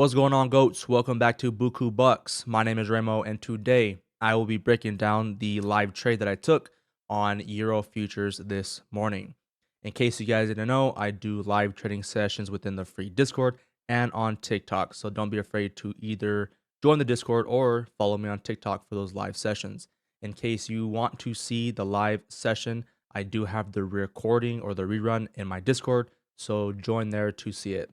What's going on, goats? Welcome back to BooKoo Bucks. My name is Raymo, and today I will be breaking down the live trade that I took on Euro futures this morning. In case you guys didn't know, I do live trading sessions within the free Discord and on TikTok. So don't be afraid to either join the Discord or follow me on TikTok for those live sessions. In case you want to see the live session, I do have the recording or the rerun in my Discord. So join there to see it.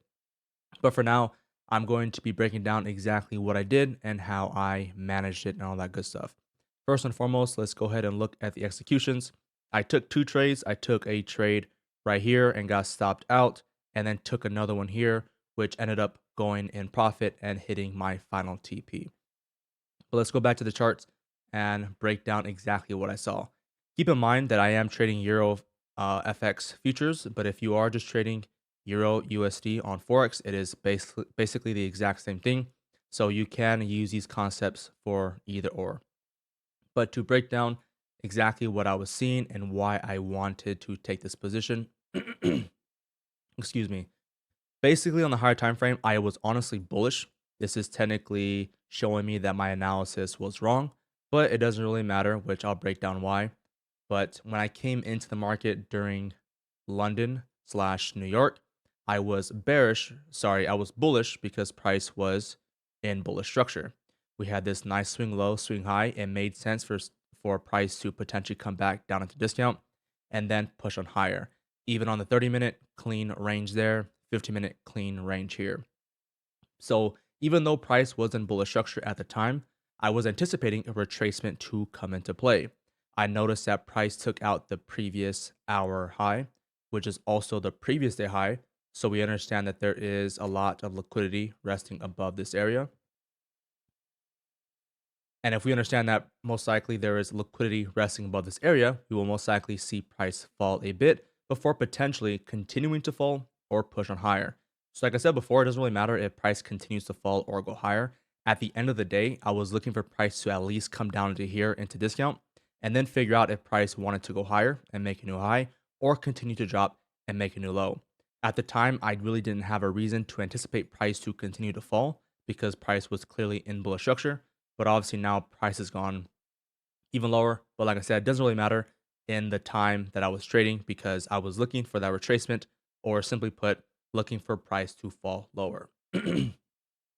But for now, I'm going to be breaking down exactly what I did and how I managed it and all that good stuff. First and foremost, let's go ahead and look at the executions. I took two trades. I took a trade right here and got stopped out, and then took another one here, which ended up going in profit and hitting my final TP. But let's go back to the charts and break down exactly what I saw. Keep in mind that I am trading Euro FX futures, but if you are just trading Euro USD on Forex, it is basically the exact same thing. So you can use these concepts for either or. But to break down exactly what I was seeing and why I wanted to take this position, excuse me. Basically, on the higher time frame, I was honestly bullish. This is technically showing me that my analysis was wrong, but it doesn't really matter, which I'll break down why. But when I came into the market during London slash New York, I was bearish. Sorry, I was bullish because price was in bullish structure. We had this nice swing low, swing high. It made sense for price to potentially come back down into discount and then push on higher. Even on the 30-minute clean range there, 15-minute clean range here. So even though price was in bullish structure at the time, I was anticipating a retracement to come into play. I noticed that price took out the previous hour high, which is also the previous day high. So we understand that there is a lot of liquidity resting above this area. And if we understand that most likely there is liquidity resting above this area, we will most likely see price fall a bit before potentially continuing to fall or push on higher. So like I said before, it doesn't really matter if price continues to fall or go higher. At the end of the day, I was looking for price to at least come down into here into discount and then figure out if price wanted to go higher and make a new high or continue to drop and make a new low. At the time, I really didn't have a reason to anticipate price to continue to fall because price was clearly in bullish structure. But obviously now price has gone even lower. But like I said, it doesn't really matter in the time that I was trading because I was looking for that retracement, or simply put, looking for price to fall lower.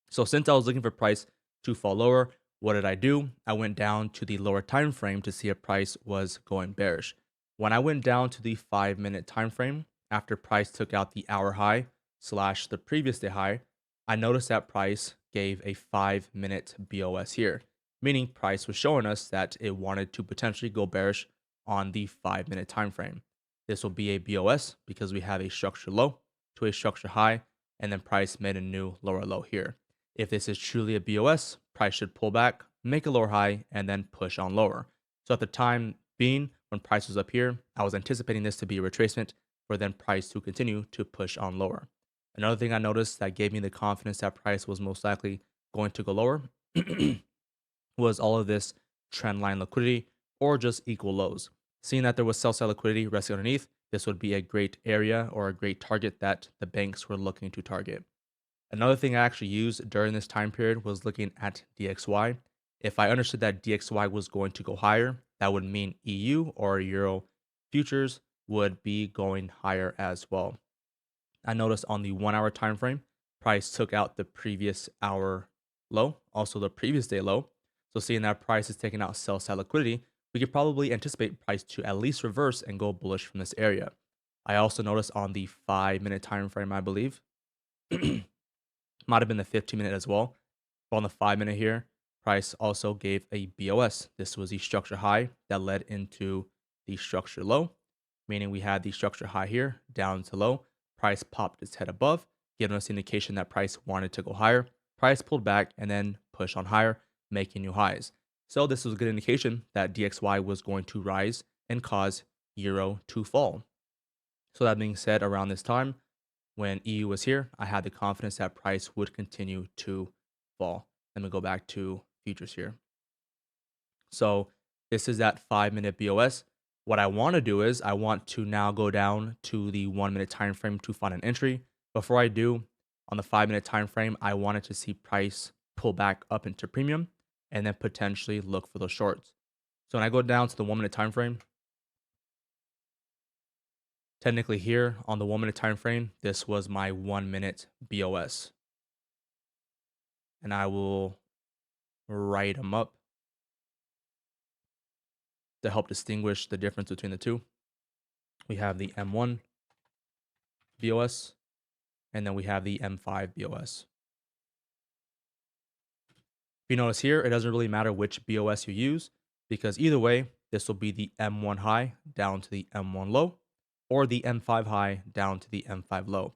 So since I was looking for price to fall lower, what did I do? I went down to the lower time frame to see if price was going bearish. When I went down to the 5-minute time frame after price took out the hour high slash the previous day high, I noticed that price gave a 5-minute BOS here, meaning price was showing us that it wanted to potentially go bearish on the 5-minute time frame. This will be a BOS because we have a structure low to a structure high, and then price made a new lower low here. If this is truly a BOS, price should pull back, make a lower high, and then push on lower. So at the time being, when price was up here, I was anticipating this to be a retracement for then price to continue to push on lower. Another thing I noticed that gave me the confidence that price was most likely going to go lower was all of this trend line liquidity or just equal lows. Seeing that there was sell side liquidity resting underneath, this would be a great area or a great target that the banks were looking to target. Another thing I actually used during this time period was looking at DXY. If I understood that DXY was going to go higher, that would mean EU or Euro futures would be going higher as well. I noticed on the 1 hour time frame, price took out the previous hour low, also the previous day low. So seeing that price is taking out sell side liquidity, we could probably anticipate price to at least reverse and go bullish from this area. I also noticed on the 5-minute time frame, I believe, might have been the 15-minute as well. But on the 5-minute here, price also gave a BOS. This was the structure high that led into the structure low, meaning we had the structure high here down to low. Price popped its head above, giving us the indication that price wanted to go higher. Price pulled back and then pushed on higher, making new highs. So this was a good indication that DXY was going to rise and cause Euro to fall. So that being said, around this time, when EU was here, I had the confidence that price would continue to fall. Let me go back to futures here. So this is that 5-minute BOS. What I want to do is I want to now go down to the 1-minute time frame to find an entry. Before I do, On the 5-minute time frame, I wanted to see price pull back up into premium and then potentially look for those shorts. So when I go down to the 1-minute time frame, technically here on the 1-minute time frame, this was my 1-minute BOS. And I will write them up to help distinguish the difference between the two. We have the M1 BOS, and then we have the M5 BOS. If you notice here, it doesn't really matter which BOS you use because either way, this will be the M1 high down to the M1 low or the M5 high down to the M5 low.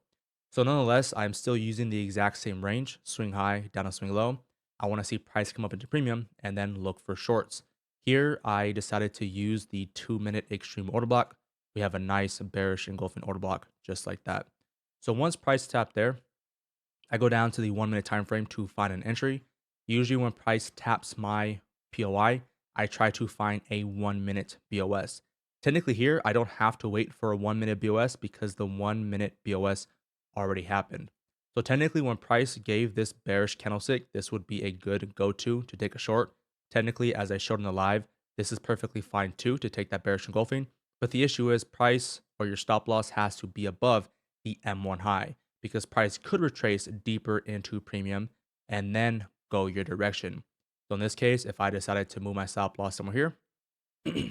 So nonetheless, I'm still using the exact same range, swing high down to swing low. I want to see price come up into premium and then look for shorts. Here, I decided to use the 2-minute extreme order block. We have a nice bearish engulfing order block just like that. So once price tapped there, I go down to the 1-minute time frame to find an entry. Usually when price taps my POI, I try to find a 1-minute BOS. Technically here, I don't have to wait for a 1-minute BOS because the 1-minute BOS already happened. So technically when price gave this bearish candlestick, this would be a good go-to to take a short. Technically, as I showed in the live, this is perfectly fine too to take that bearish engulfing. But the issue is price or your stop loss has to be above the M1 high because price could retrace deeper into premium and then go your direction. So in this case, if I decided to move my stop loss somewhere here,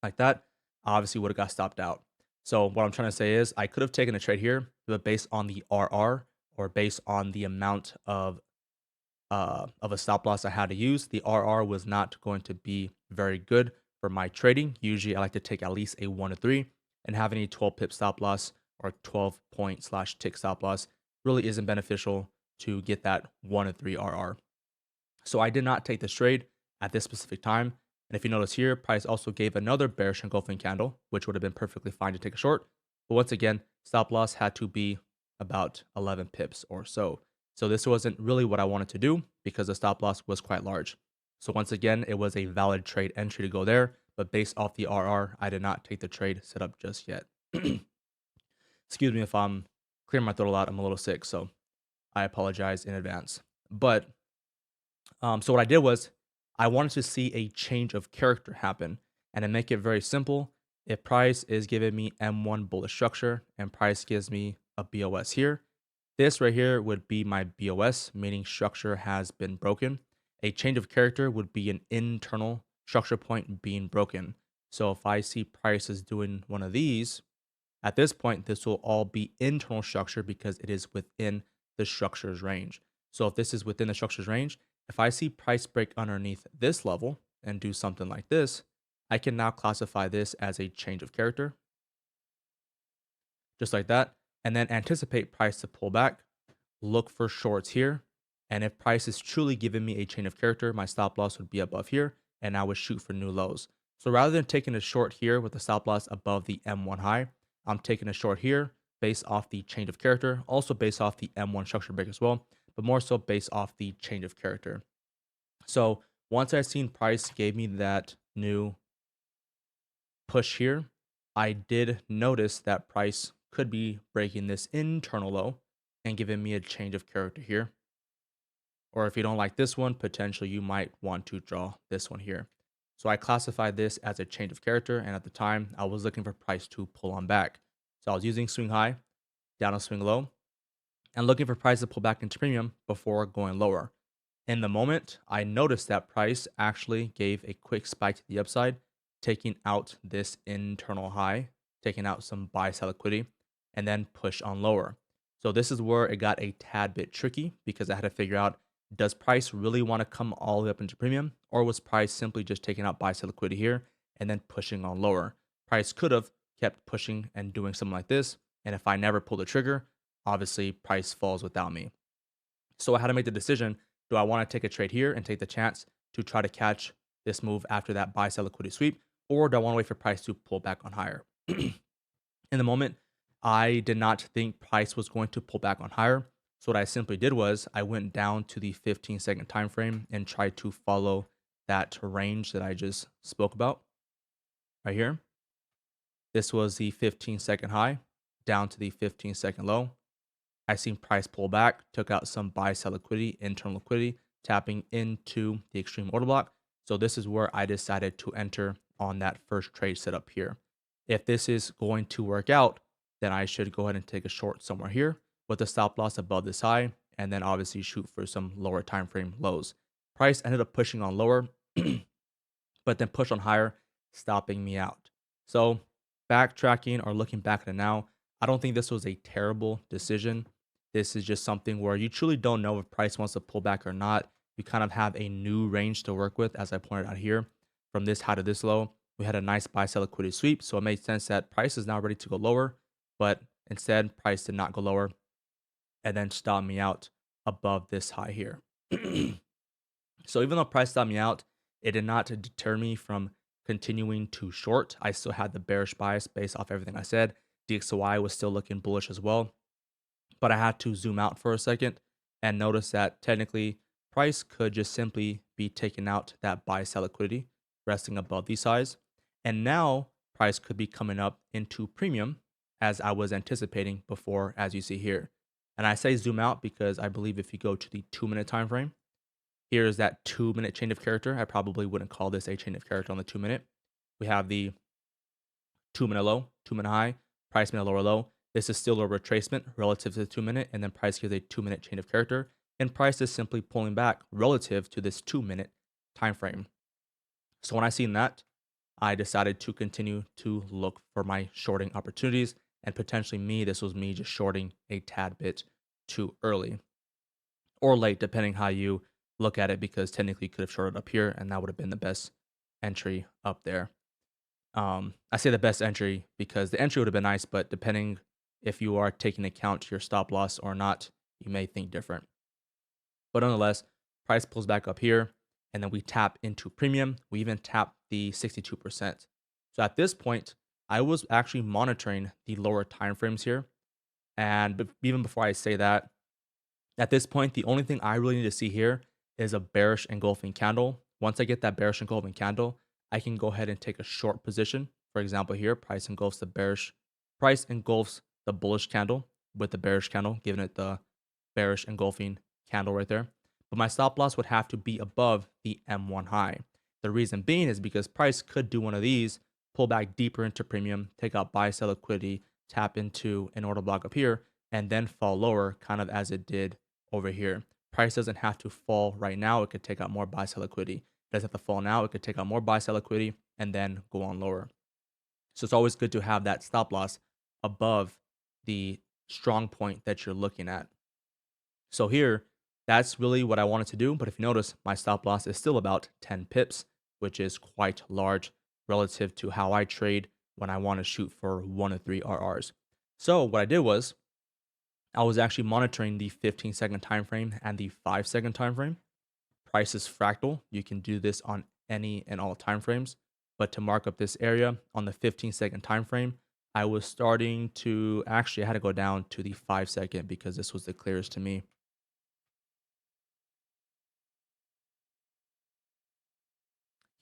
like that, I obviously would have got stopped out. So what I'm trying to say is I could have taken a trade here, but based on the RR or based on the amount of a stop loss I had to use, the RR was not going to be very good for my trading. Usually I like to take at least a 1 to 3 and having a 12 pip stop loss or 12 point slash tick stop loss really isn't beneficial to get that 1 to 3 RR. So I did not take this trade at this specific time. And if you notice here, price also gave another bearish engulfing candle, which would have been perfectly fine to take a short. But once again, stop loss had to be about 11 pips or so. So this wasn't really what I wanted to do because the stop loss was quite large. So once again, it was a valid trade entry to go there, but based off the RR, I did not take the trade set up just yet. Excuse me if I'm clearing my throat a lot. I'm a little sick, so I apologize in advance. But so what I did was I wanted to see a change of character happen, and to make it very simple, if price is giving me M1 bullish structure and price gives me a BOS here, this right here would be my BOS, meaning structure has been broken. A change of character would be an internal structure point being broken. So if I see price is doing one of these, at this point, this will all be internal structure because it is within the structure's range. So if this is within the structure's range, if I see price break underneath this level and do something like this, I can now classify this as a change of character, just like that, and then anticipate price to pull back, look for shorts here, and if price is truly giving me a change of character, my stop loss would be above here, and I would shoot for new lows. So rather than taking a short here with the stop loss above the M1 high, I'm taking a short here based off the change of character, also based off the M1 structure break as well, but more so based off the change of character. So once I seen price gave me that new push here, I did notice that price could be breaking this internal low and giving me a change of character here. Or if you don't like this one, potentially you might want to draw this one here. So I classified this as a change of character, and at the time I was looking for price to pull on back. So I was using swing high, down to swing low, and looking for price to pull back into premium before going lower. In the moment, I noticed that price actually gave a quick spike to the upside, taking out this internal high, taking out some buy side liquidity, and then push on lower. So this is where it got a tad bit tricky because I had to figure out, does price really want to come all the way up into premium, or was price simply just taking out buy side liquidity here and then pushing on lower? Price could have kept pushing and doing something like this, and if I never pull the trigger, obviously price falls without me. So I had to make the decision, do I want to take a trade here and take the chance to try to catch this move after that buy sell liquidity sweep, or do I want to wait for price to pull back on higher? In the moment, I did not think price was going to pull back on higher. So what I simply did was I went down to the 15-second time frame and tried to follow that range that I just spoke about right here. This was the 15-second high down to the 15-second low. I seen price pull back, took out some buy sell liquidity, internal liquidity, tapping into the extreme order block. So this is where I decided to enter on that first trade setup here. If this is going to work out, then I should go ahead and take a short somewhere here with a stop loss above this high, and then obviously shoot for some lower time frame lows. Price ended up pushing on lower, but then push on higher, stopping me out. So backtracking or looking back at it now, I don't think this was a terrible decision. This is just something where you truly don't know if price wants to pull back or not. You kind of have a new range to work with, as I pointed out here. From this high to this low, we had a nice buy sell liquidity sweep. So it made sense that price is now ready to go lower, but instead price did not go lower and then stopped me out above this high here. So even though price stopped me out, it did not deter me from continuing to short. I still had the bearish bias based off everything I said. DXY was still looking bullish as well, but I had to zoom out for a second and notice that technically price could just simply be taking out that buy sell liquidity resting above these highs. And now price could be coming up into premium as I was anticipating before, as you see here. And I say zoom out because I believe if you go to the 2 minute time frame, here's that 2 minute chain of character. I probably wouldn't call this a chain of character on the 2 minute. We have the 2 minute low, 2 minute high, price made a lower low. This is still a retracement relative to the 2 minute, and then price gives a 2 minute chain of character, and price is simply pulling back relative to this 2 minute time frame. So when I seen that, I decided to continue to look for my shorting opportunities, and potentially this was me just shorting a tad bit too early or late, depending how you look at it, because technically you could have shorted up here, and that would have been the best entry up there. I say the best entry because the entry would have been nice, but depending if you are taking account your stop loss or not, you may think different. But nonetheless, price pulls back up here, and then we tap into premium. We even tap the 62%. So at this point, I was actually monitoring the lower time frames here. And even before I say that, at this point, the only thing I really need to see here is a bearish engulfing candle. Once I get that bearish engulfing candle, I can go ahead and take a short position. For example, here, price engulfs the bullish candle with the bearish candle, giving it the bearish engulfing candle right there. But my stop loss would have to be above the M1 high. The reason being is because price could do one of these, pull back deeper into premium, take out buy sell liquidity, tap into an order block up here, and then fall lower, kind of as it did over here. Price doesn't have to fall right now. It could take out more buy sell liquidity. It doesn't have to fall now. It could take out more buy sell liquidity and then go on lower. So it's always good to have that stop loss above the strong point that you're looking at. So here, that's really what I wanted to do. But if you notice, my stop loss is still about 10 pips, which is quite large relative to how I trade when I want to shoot for 1 to 3 RRs. So what I did was I was actually monitoring the 15-second time frame and the 5-second time frame. Price is fractal. You can do this on any and all time frames. But to mark up this area on the 15-second time frame, I was starting to actually I had to go down to the 5-second because this was the clearest to me.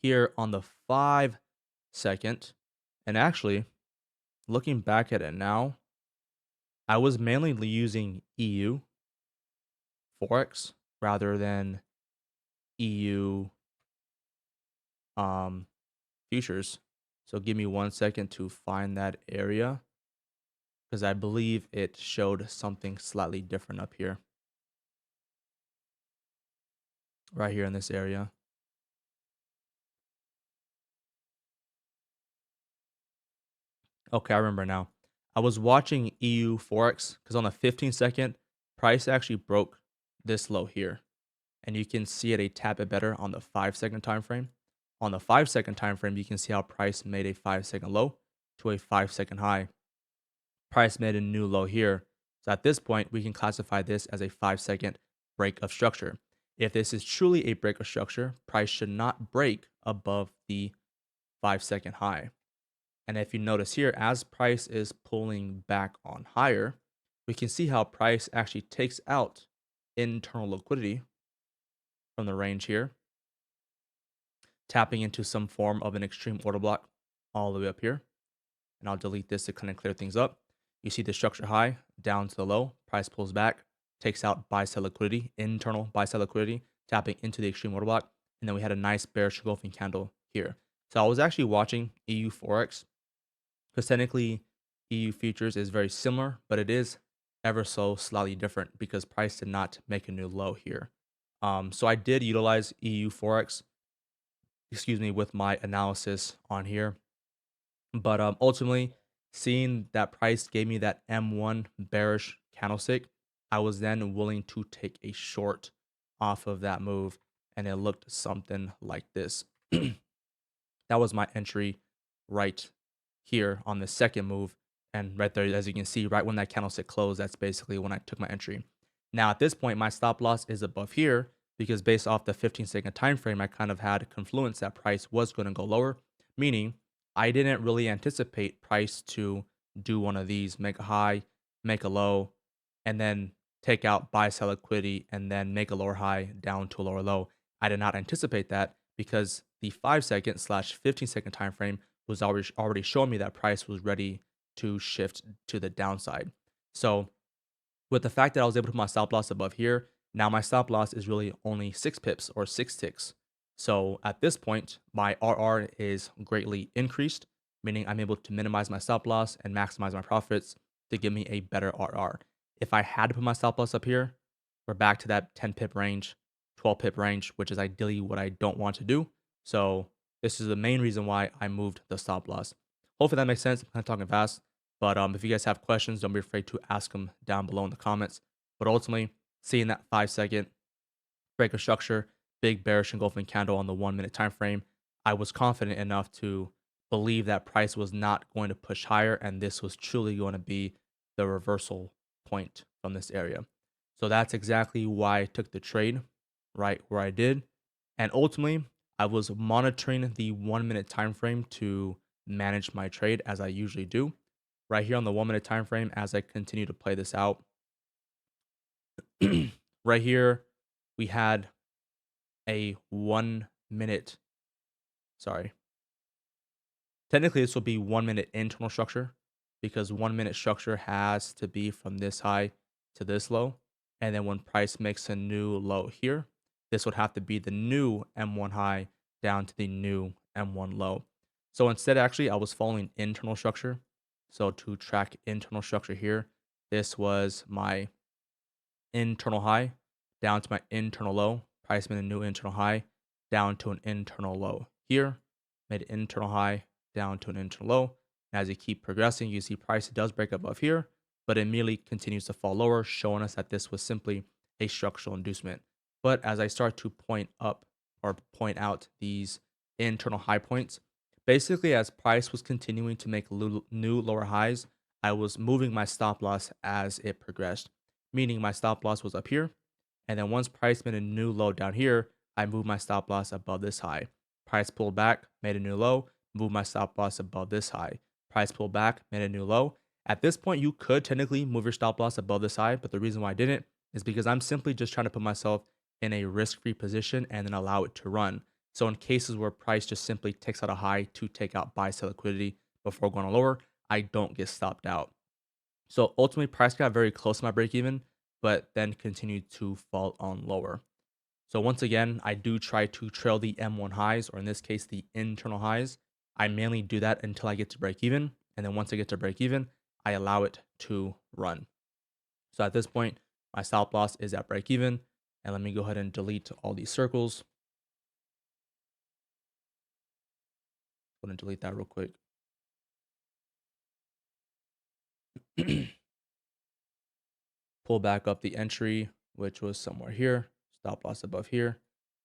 Here on the 5-second, and actually looking back at it now, I was mainly using EU Forex rather than EU um, futures. So give me 1 second to find that area because I believe it showed something slightly different up here, right here in this area. Okay, I remember now. I was watching EU Forex because on the 15-second, price actually broke this low here. And you can see it a tad bit better on the 5-second time frame. On the 5-second time frame, you can see how price made a 5-second low to a 5-second high. Price made a new low here. So at this point, we can classify this as a 5-second break of structure. If this is truly a break of structure, price should not break above the 5-second high. And if you notice here, as price is pulling back on higher, we can see how price actually takes out internal liquidity from the range here, tapping into some form of an extreme order block all the way up here. And I'll delete this to kind of clear things up. You see the structure high down to the low, price pulls back, takes out buy sell liquidity, internal buy sell liquidity, tapping into the extreme order block, and then we had a nice bearish engulfing candle here. So I was actually watching EU Forex because technically EU futures is very similar, but it is ever so slightly different because price did not make a new low here. So I did utilize EU Forex, excuse me, with my analysis on here. But ultimately, seeing that price gave me that M1 bearish candlestick, I was then willing to take a short off of that move, and it looked something like this. That was my entry right here on the second move. And right there, as you can see, right when that candlestick closed, that's basically when I took my entry. Now, at this point, my stop loss is above here because based off the 15-second time frame, I kind of had confluence that price was going to go lower, meaning I didn't really anticipate price to do one of these, make a high, make a low, and then take out buy sell liquidity and then make a lower high down to a lower low. I did not anticipate that because the 5-second slash 15-second time frame was already showing me that price was ready to shift to the downside. So with the fact that I was able to put my stop loss above here, now my stop loss is really only 6 pips or 6 ticks. So at this point, my RR is greatly increased, meaning I'm able to minimize my stop loss and maximize my profits to give me a better RR. If I had to put my stop loss up here, we're back to that 10 pip range, 12 pip range, which is ideally what I don't want to do. So this is the main reason why I moved the stop loss. Hopefully that makes sense. I'm kind of talking fast. But if you guys have questions, don't be afraid to ask them down below in the comments. But ultimately, seeing that 5-second break of structure, big bearish engulfing candle on the 1 minute time frame, I was confident enough to believe that price was not going to push higher, and this was truly going to be the reversal point from this area. So that's exactly why I took the trade right where I did. And ultimately, I was monitoring the 1 minute time frame to manage my trade as I usually do. Right here on the 1 minute time frame, as I continue to play this out, right here, we had a 1 minute, sorry, technically this will be 1 minute internal structure because 1 minute structure has to be from this high to this low. And then when price makes a new low here, this would have to be the new M1 high down to the new M1 low. So instead, actually, I was following internal structure. So to track internal structure here, this was my internal high down to my internal low. Price made a new internal high down to an internal low here. Made an internal high down to an internal low. And as you keep progressing, you see price does break above here, but immediately continues to fall lower, showing us that this was simply a structural inducement. But as I start to point up or point out these internal high points, basically as price was continuing to make new lower highs, I was moving my stop loss as it progressed, meaning my stop loss was up here. And then once price made a new low down here, I moved my stop loss above this high. Price pulled back, made a new low, moved my stop loss above this high. Price pulled back, made a new low. At this point, you could technically move your stop loss above this high, but the reason why I didn't is because I'm simply just trying to put myself in a risk-free position and then allow it to run. So in cases where price just simply takes out a high to take out buy sell liquidity before going lower, I don't get stopped out. So ultimately, price got very close to my break even, but then continued to fall on lower. So once again, I do try to trail the M1 highs, or in this case, the internal highs. I mainly do that until I get to break even. And then once I get to break even, I allow it to run. So at this point, my stop loss is at break even. And let me go ahead and delete all these circles. I'm going to delete that real quick. Pull back up the entry, which was somewhere here, stop loss above here,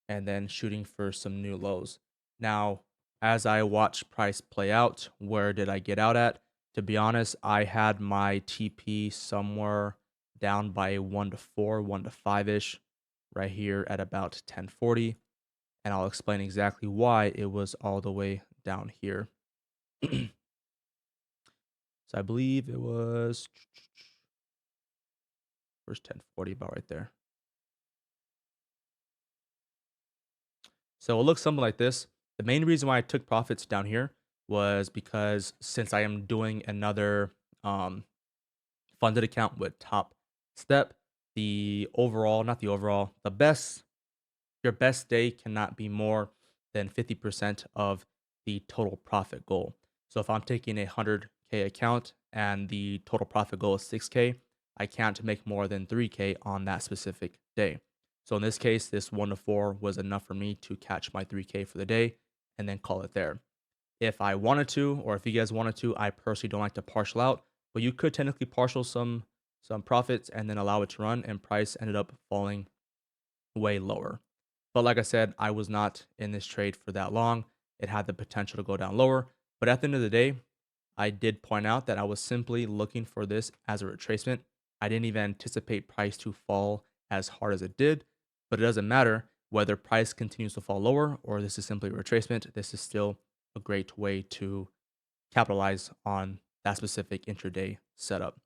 and then shooting for some new lows. Now, as I watch price play out, where did I get out at? To be honest, I had my TP somewhere down by 1 to 4, 1 to 5 ish, right here at about 1040. And I'll explain exactly why it was all the way down here. So I believe it was, where's 1040, about right there. So it looks something like this. The main reason why I took profits down here was because since I am doing another funded account with TopStep. The overall, not the overall, the best, your best day cannot be more than 50% of the total profit goal. So if I'm taking a 100K account and the total profit goal is 6K, I can't make more than 3K on that specific day. So in this case, this 1 to 4 was enough for me to catch my 3K for the day and then call it there. If I wanted to, or if you guys wanted to, I personally don't like to partial out, but you could technically partial some profits and then allow it to run, and price ended up falling way lower. But like I said, I was not in this trade for that long. It had the potential to go down lower. But at the end of the day, I did point out that I was simply looking for this as a retracement. I didn't even anticipate price to fall as hard as it did, but it doesn't matter whether price continues to fall lower or this is simply a retracement. This is still a great way to capitalize on that specific intraday setup.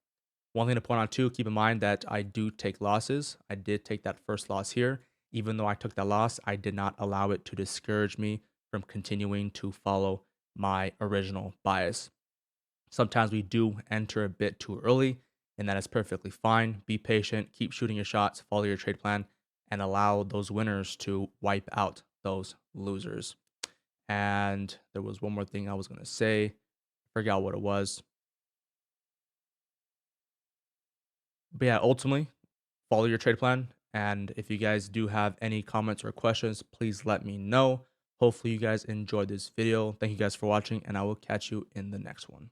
One thing to point out too, keep in mind that I do take losses. I did take that first loss here. Even though I took that loss, I did not allow it to discourage me from continuing to follow my original bias. Sometimes we do enter a bit too early, and that is perfectly fine. Be patient, keep shooting your shots, follow your trade plan, and allow those winners to wipe out those losers. And there was one more thing I was going to say. I forgot what it was. But yeah, ultimately, follow your trade plan. And if you guys do have any comments or questions, please let me know. Hopefully, you guys enjoyed this video. Thank you guys for watching, and I will catch you in the next one.